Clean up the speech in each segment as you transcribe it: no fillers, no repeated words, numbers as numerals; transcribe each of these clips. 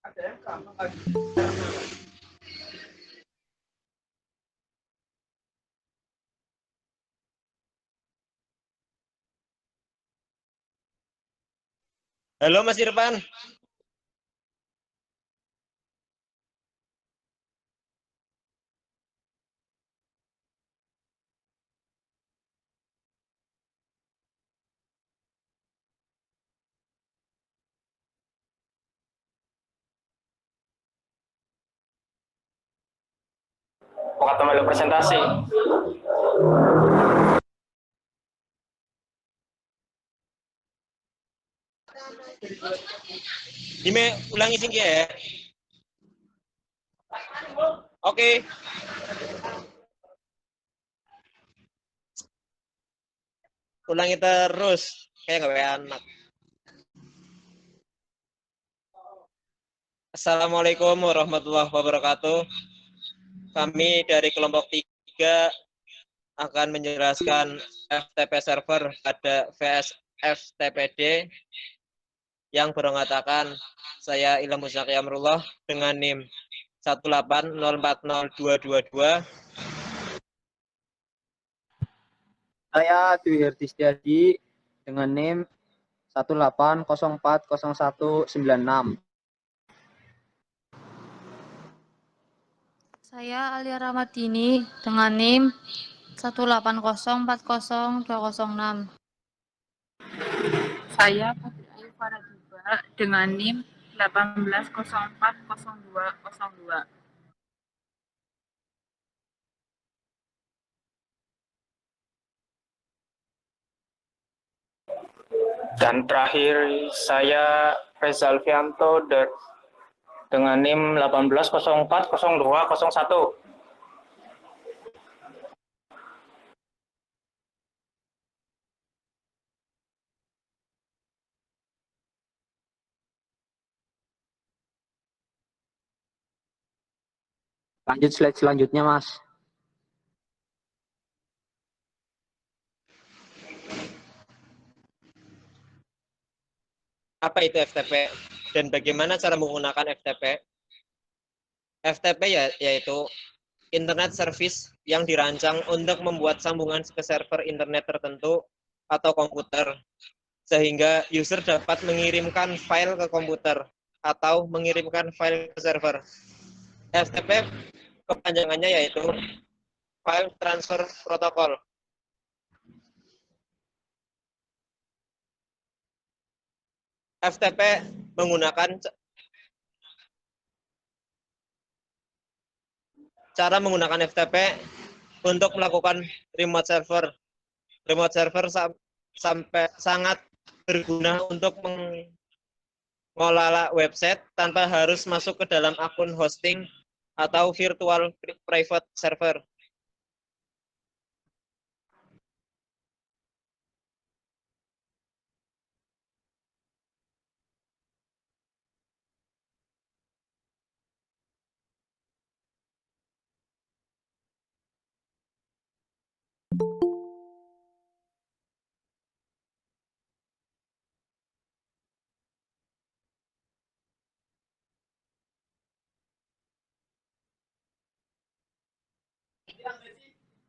Halo Mas Irfan. Waktu melu presentasi. Dime ulangi sing ya. Oke. Ulangi terus. Kayak nggak enak. Assalamualaikum warahmatullahi wabarakatuh. Kami dari kelompok 3 akan menjelaskan FTP server pada VS FTPD yang beranggotakan saya Ilham Muzaki Amrullah dengan NIM 1804022. Saya Dwi Herdistiadi dengan NIM 180400196. Saya Alia Ramadini dengan NIM 180402006. Saya Putri Ayu Faradiba dengan NIM 18040202. Dan terakhir saya Reza Alfianto dengan NIM 18040201. Lanjut slide selanjutnya, Mas. Apa itu FTP dan bagaimana cara menggunakan FTP? FTP yaitu Internet Service yang dirancang untuk membuat sambungan ke server internet tertentu atau komputer, sehingga user dapat mengirimkan file ke komputer atau mengirimkan file ke server. FTP kepanjangannya yaitu File Transfer Protocol. FTP menggunakan cara menggunakan FTP untuk melakukan remote server. Remote server sampai sangat berguna untuk mengelola website tanpa harus masuk ke dalam akun hosting atau virtual private server.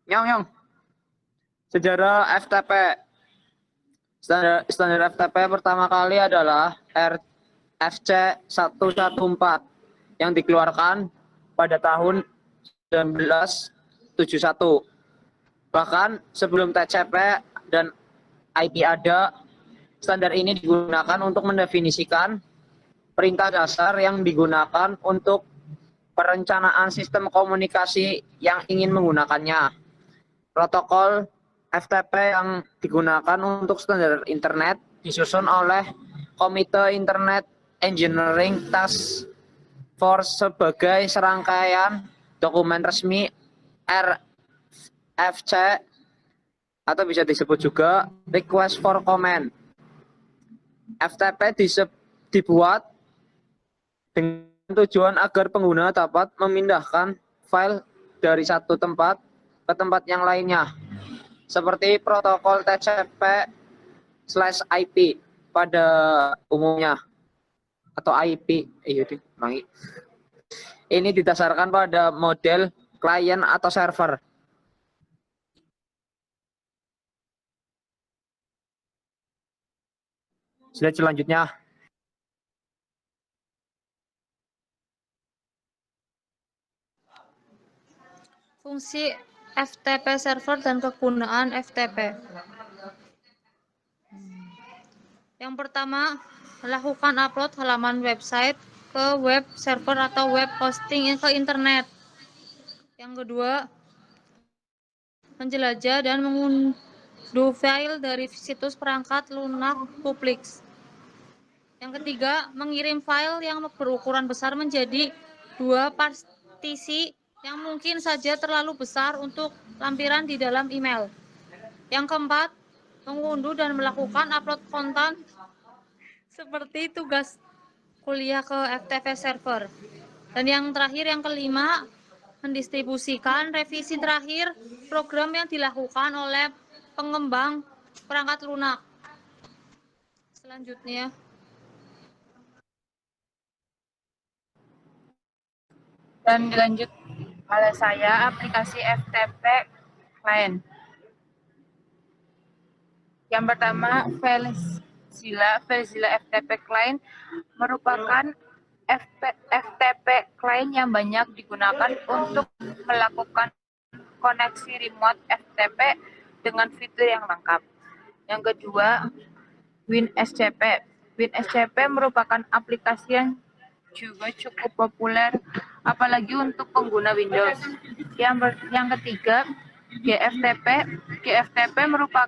Nyong. Sejarah FTP. Standar FTP pertama kali adalah RFC 114 yang dikeluarkan pada tahun 1971. Bahkan sebelum TCP dan IP ada, standar ini digunakan untuk mendefinisikan perintah dasar yang digunakan untuk perencanaan sistem komunikasi yang ingin menggunakannya. Protokol FTP yang digunakan untuk standar internet disusun oleh Komite Internet Engineering Task Force sebagai serangkaian dokumen resmi RFC atau bisa disebut juga Request for Comment. FTP dibuat dengan tujuan agar pengguna dapat memindahkan file dari satu tempat ke tempat yang lainnya, seperti protokol TCP/IP pada umumnya. atau IP. Ini didasarkan pada model klien atau server. Slide selanjutnya. Fungsi FTP server dan kegunaan FTP. Yang pertama, melakukan upload halaman website ke web server atau web hosting ke internet. Yang kedua, menjelajah dan mengunduh file dari situs perangkat lunak publik. Yang ketiga, mengirim file yang berukuran besar menjadi 2 partisi yang mungkin saja terlalu besar untuk lampiran di dalam email. Yang keempat, mengunduh dan melakukan upload konten seperti tugas kuliah ke FTP server. Dan yang terakhir, yang kelima, mendistribusikan revisi terakhir program yang dilakukan oleh pengembang perangkat lunak. Selanjutnya, Dan dilanjut oleh saya aplikasi FTP client. Yang pertama, FileZilla FTP client merupakan FTP client yang banyak digunakan untuk melakukan koneksi remote FTP dengan fitur yang lengkap. Yang kedua, WinSCP. WinSCP merupakan aplikasi yang juga cukup populer, apalagi untuk pengguna Windows. Yang ketiga, GFTP. GFTP merupakan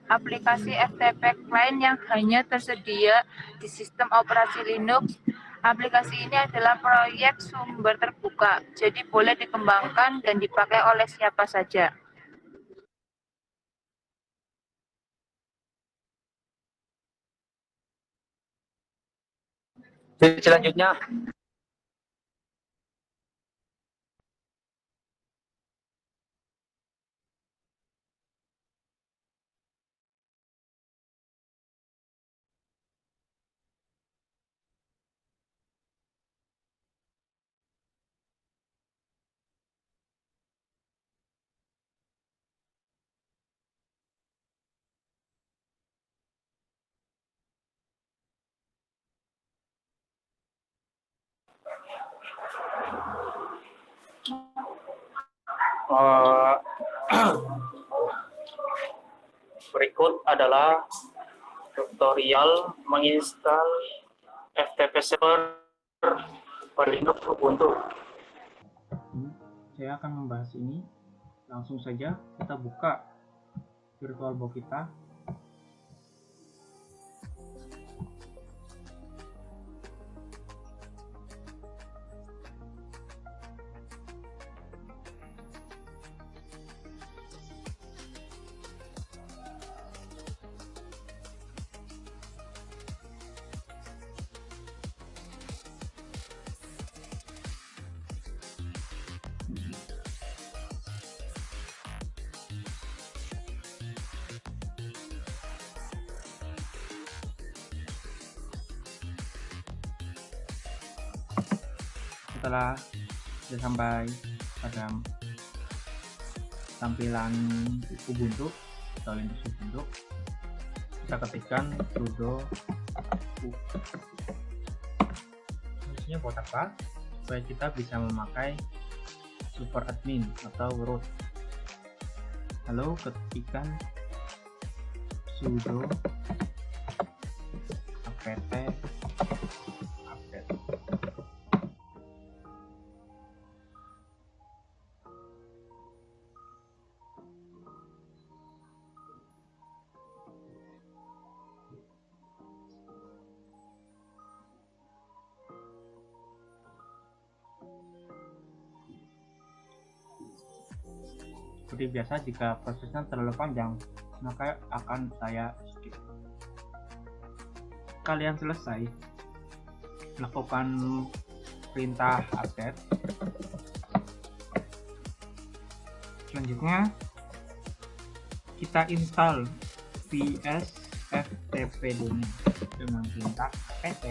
aplikasi FTP client yang hanya tersedia di sistem operasi Linux. Aplikasi ini adalah proyek sumber terbuka, jadi boleh dikembangkan dan dipakai oleh siapa saja. Selanjutnya, Berikut adalah tutorial menginstal FTP server pada Linux Ubuntu. Saya akan membahas ini. Langsung saja kita buka VirtualBox kita. Setelah sudah sampai pada tampilan Ubuntu atau Linux Ubuntu, kita ketikkan sudo fungsinya buat apa? Supaya kita bisa memakai super admin atau root. Lalu ketikkan sudo apt update. Seperti biasa, jika prosesnya terlalu panjang, maka akan saya skip. Kalian selesai melakukan perintah update. Selanjutnya kita install VS FTP dengan perintah PT.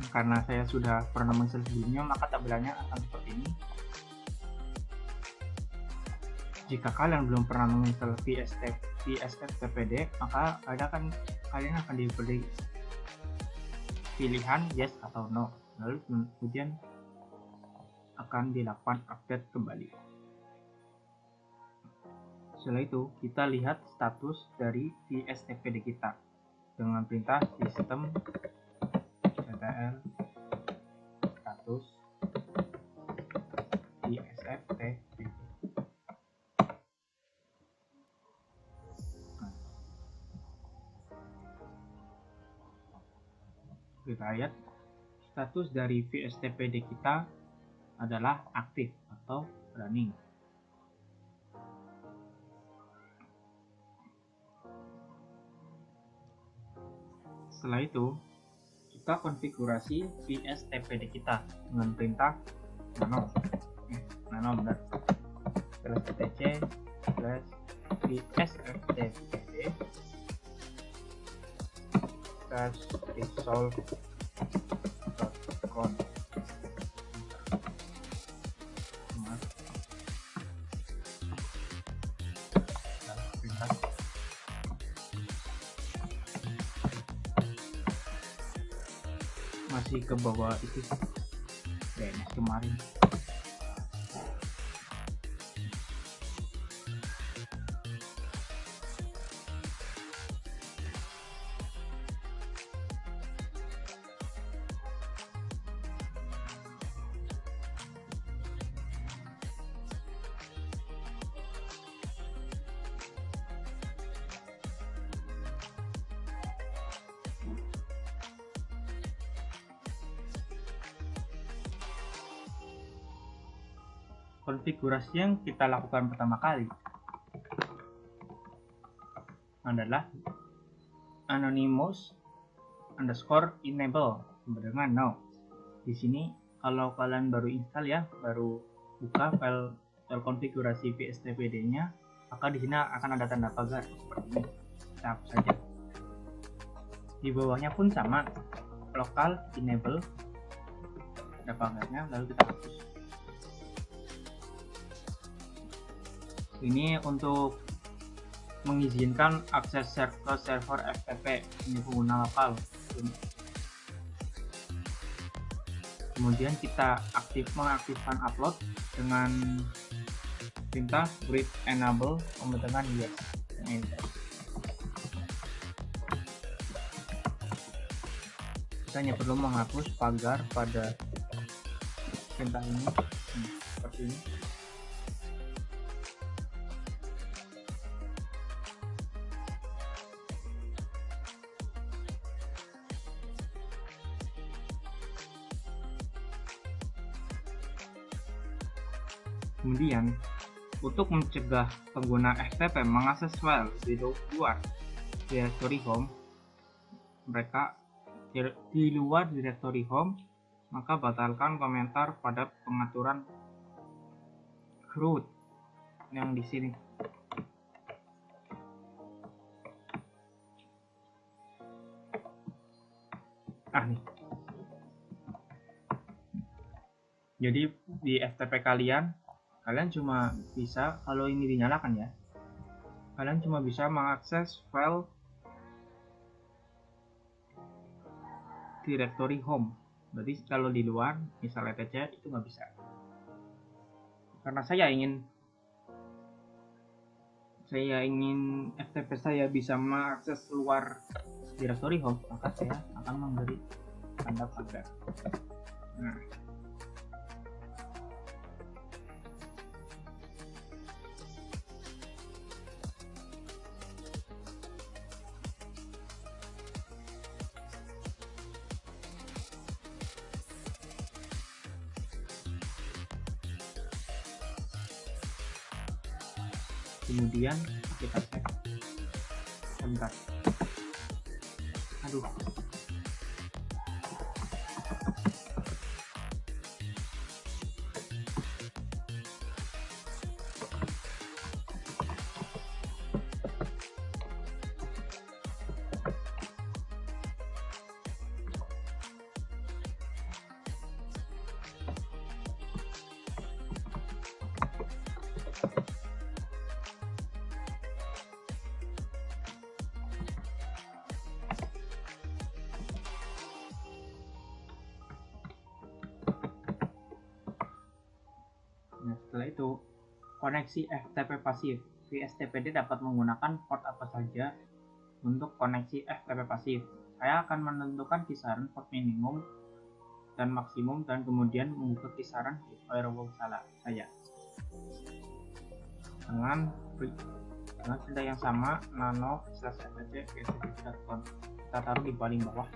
Karena saya sudah pernah menginstall sebelumnya, maka tampilannya akan seperti ini. Jika kalian belum pernah menginstall VSFTPD, maka kalian akan diberi pilihan yes atau no. Lalu kemudian akan dilakukan update kembali. Setelah itu, kita lihat status dari VSTPD kita dengan perintah sistem ctl status VSFTPD. Kita lihat status dari VSTPD kita adalah aktif atau running. Setelah itu, kita konfigurasi VSTPD kita dengan perintah nano benar /etc /VSFTPD /resolve.conf. Masih ke bawah itu DNS kemarin. Konfigurasi yang kita lakukan pertama kali adalah anonymous _enable dengan no. Di sini kalau kalian baru install ya, baru buka file konfigurasi VSTPD-nya, maka di sini akan ada tanda pagar seperti ini. Kita hapus saja. Di bawahnya pun sama, local enable, ada pagarnya, lalu kita hapus. Ini untuk mengizinkan akses ke server FTP ini pengguna lokal. Kemudian kita mengaktifkan upload dengan perintah read enable dengan yes. Kita hanya perlu menghapus pagar pada perintah ini seperti ini. Kemudian, untuk mencegah pengguna FTP mengakses file di luar directory home, mereka di luar directory home, maka batalkan komentar pada pengaturan root yang di sini. Nih. Jadi di FTP kalian cuma bisa, kalau ini dinyalakan ya, kalian cuma bisa mengakses file directory home. Berarti kalau di luar, misalnya etc, itu nggak bisa. Karena saya ingin FTP saya bisa mengakses luar directory home, maka saya akan memberi tanda pagar. Nah, kemudian kita save. Bentar, aduh, nah setelah itu koneksi FTP pasif. VSTPD dapat menggunakan port apa saja untuk koneksi FTP pasif. Saya akan menentukan kisaran port minimum dan maksimum dan kemudian membuka kisaran di firewall saya dengan perintah yang sama nano/ftp/vstp.conf. Kita taruh di paling bawah.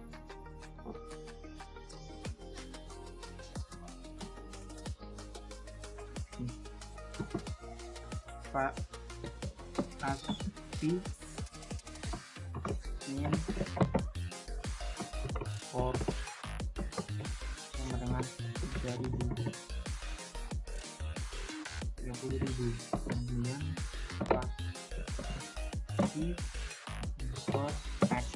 Aspi min port sama dengan 30.000. Kemudian pasti port X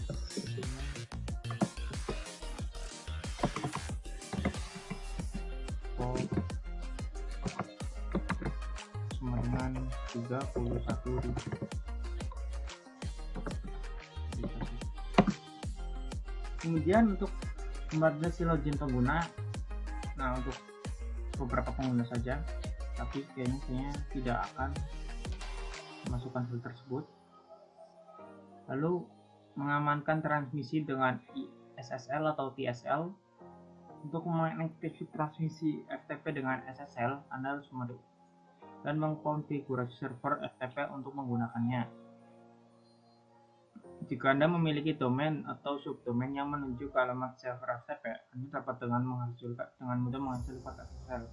port sama dengan 31.000. Kemudian untuk membatasi login pengguna, nah untuk beberapa pengguna saja, tapi kayaknya saya tidak akan memasukkan file tersebut. Lalu mengamankan transmisi dengan SSL atau TSL. Untuk mengaktifkan transmisi FTP dengan SSL, Anda harus dan mengkonfigurasi server FTP untuk menggunakannya. Jika Anda memiliki domain atau subdomain yang menuju ke alamat server FTP, Anda dapat dengan mudah menghasilkan SSL.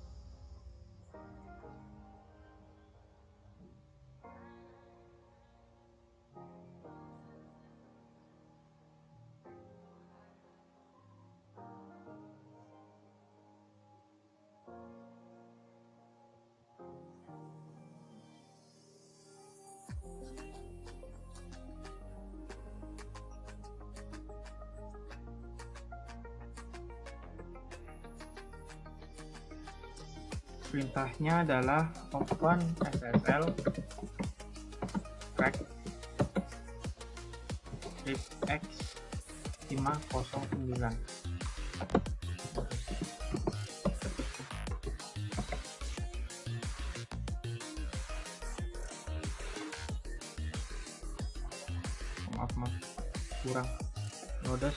Perintahnya adalah open SSL crack x 509. Maaf kurang nodes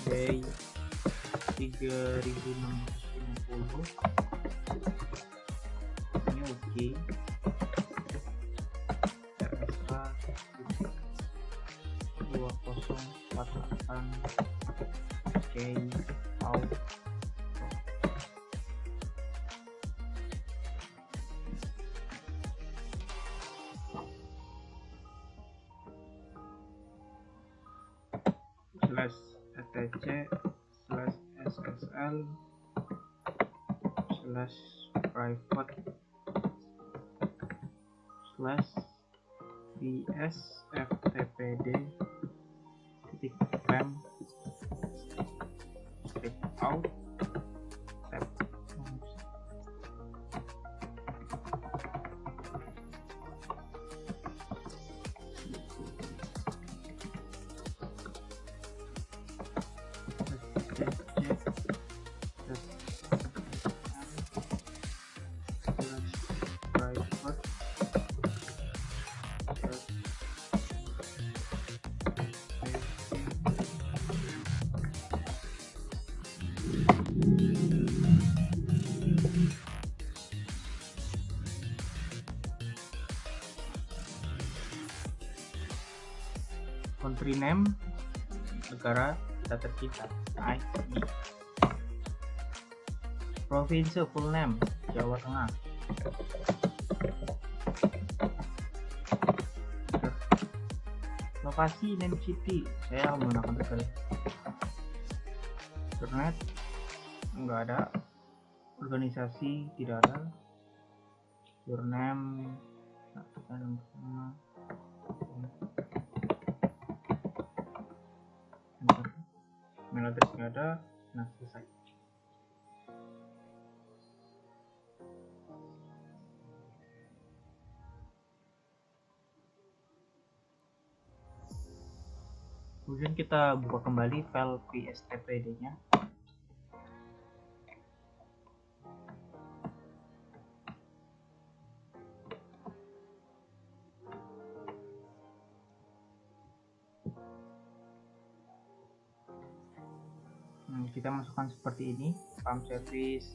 day 3650 ini oke. RSA 2048 oke out. //ssl/private/vsftpd/pam/out country name negara kita tercipta provinsi full name Jawa Tengah, Lokasi name city saya menggunakan Twitter. Internet enggak ada, organisasi tidak ada, surname email address nggak ada. Nah, selesai. Kemudian kita buka kembali file PSTPD-nya. Kita masukkan seperti ini: farm service,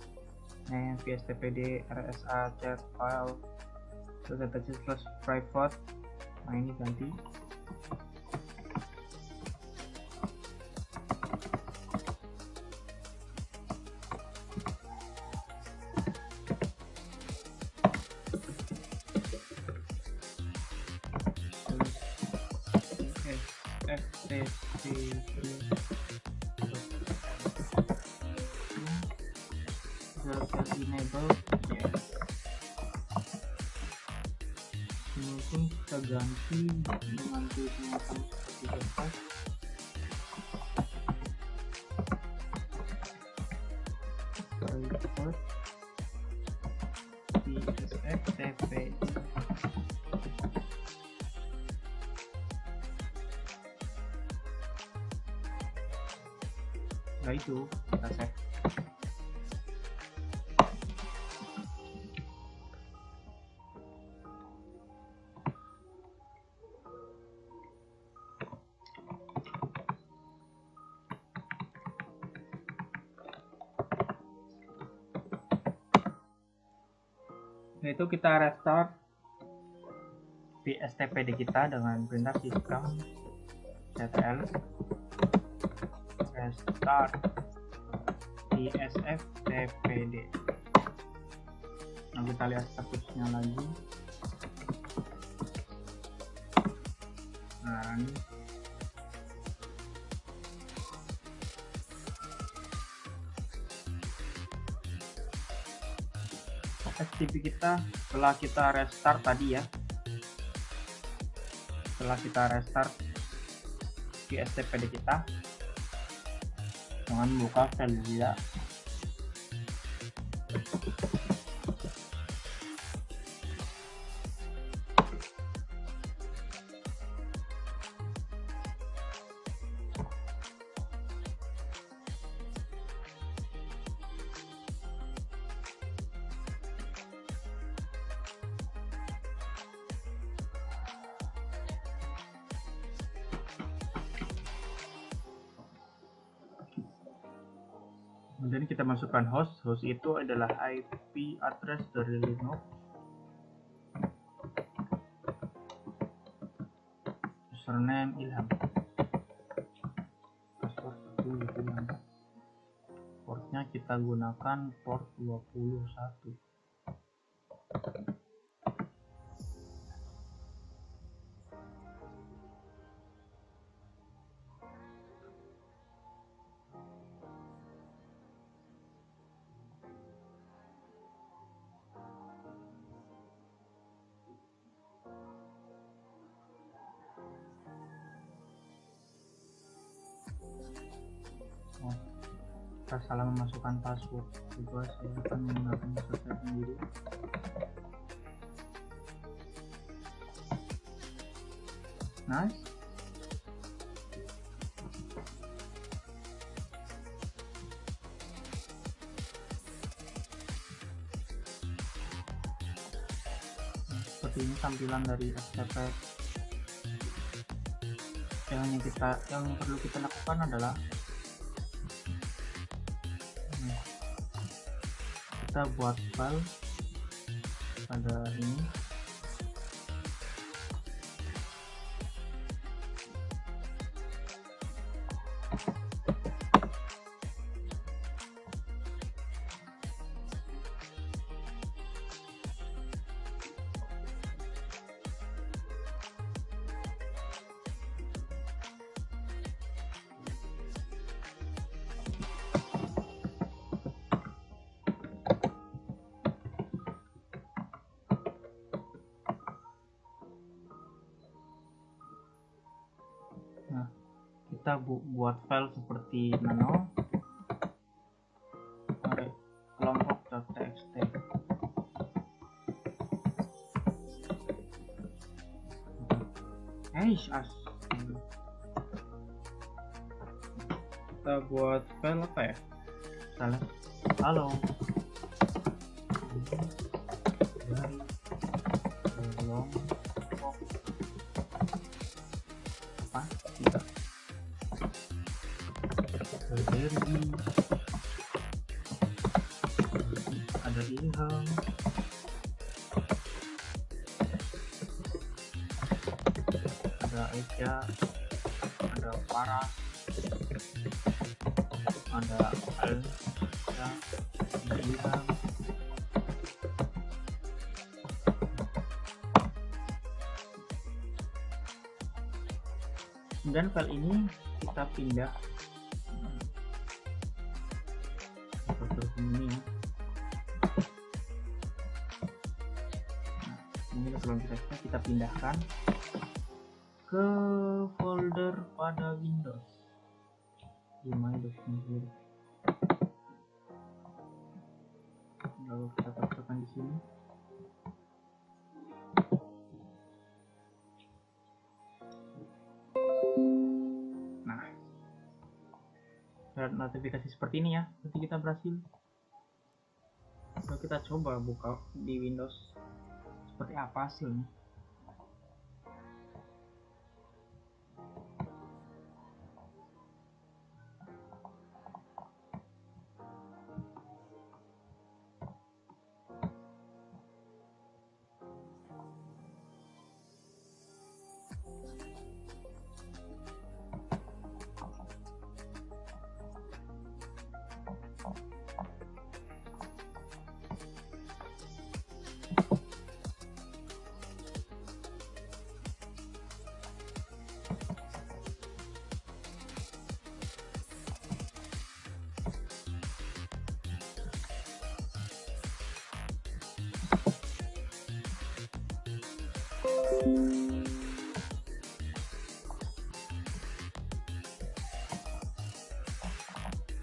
name, PSTPD, RSA, chat file, plus private. Nah, ini ganti. Enable, yes. Ini pun kita ganti dengan tulisan seperti bebas. Private PSFTPD. Nah, itu kita save. Itu kita restart PSTPD kita dengan perintah system ctl restart PSFTPD. Nah, kita lihat statusnya lagi. Nah, ini FTP kita setelah kita restart tadi ya, setelah kita restart PSTPD kita dengan membuka FileZilla. Kemudian kita masukkan host. Host itu adalah IP address dari Linux. Username Ilham. Password itu Ilham. Portnya kita gunakan port 21. Kita salah memasukkan password, juga saya akan menggunakan password saya sendiri. Nice. Seperti ini tampilan dari FTP. Yang perlu kita lakukan adalah kita buat file pada ini. kita buat file seperti nano kelompok.txt. Kita buat file apa ya? Misalnya halo dari kelompok apa kita Berdi, ada Ilham, ada Eja, ada Farah, ada Alza, ada Ilham, kemudian file ini kita pindah seperti ini. Ini sebelum kita pindahkan ke folder pada Windows di My Document. Lalu kita masukkan di sini. Nah, ada notifikasi seperti ini ya, ketika kita berhasil. Lalu kita coba buka di Windows seperti apa hasilnya.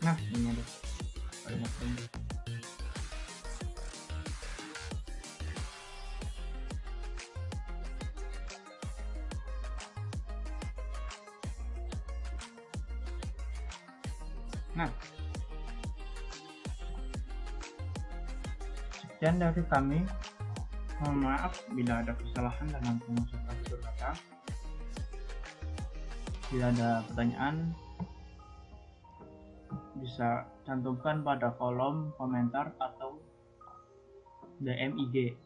Nah, ini ada banyak ini. Nah, sekian dari kami. Mohon maaf bila ada kesalahan dalam pengucapan tutur kata. Bila ada pertanyaan, bisa cantumkan pada kolom komentar atau DM IG.